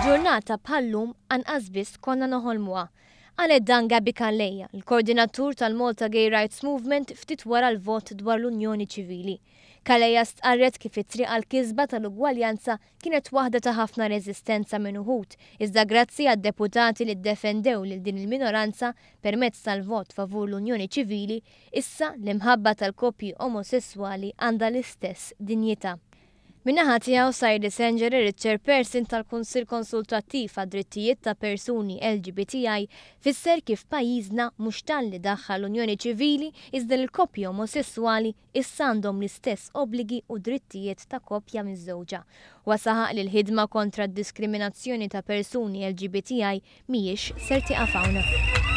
Ġurnata bħallum anqas biss konna noħolmuha. Għalet dan Gabi Kalleja, il-koordinatur tal-Malta Gay Rights Movement ftit wara l-vot dwar l-Unjoni Ċivili. Kalleja stqarret kif it-triq għall-kisba tal-ugwaljanza kienet waħda ta' ħafna reżistenza minn uħud, iżda grazzi għad-deputati li ddefendew lil din il-minoranza permezz tal-vot favur l-Unjoni Ċivili, issa l-imħabba tal-koppji omosessuali għandha l-istess dinjità. Min-naħa tiegħu Sajdi Senġer, il-chairperson tal-Kunsill Konsultattiv għad-Drittijiet ta' Persuni LGBTI, fisser kif pajjiżna mhux talli daħħal l-Unjoni Ċivili iżda l-koppji omosessuali issa għandhom l-istess obbligi u drittijiet ta' koppja miż-żewġa. Wasaħaq li l-ħidma kontra d-diskriminazzjoni ta' persuni LGBTI mhijiex ser tieqaf hawnhekk.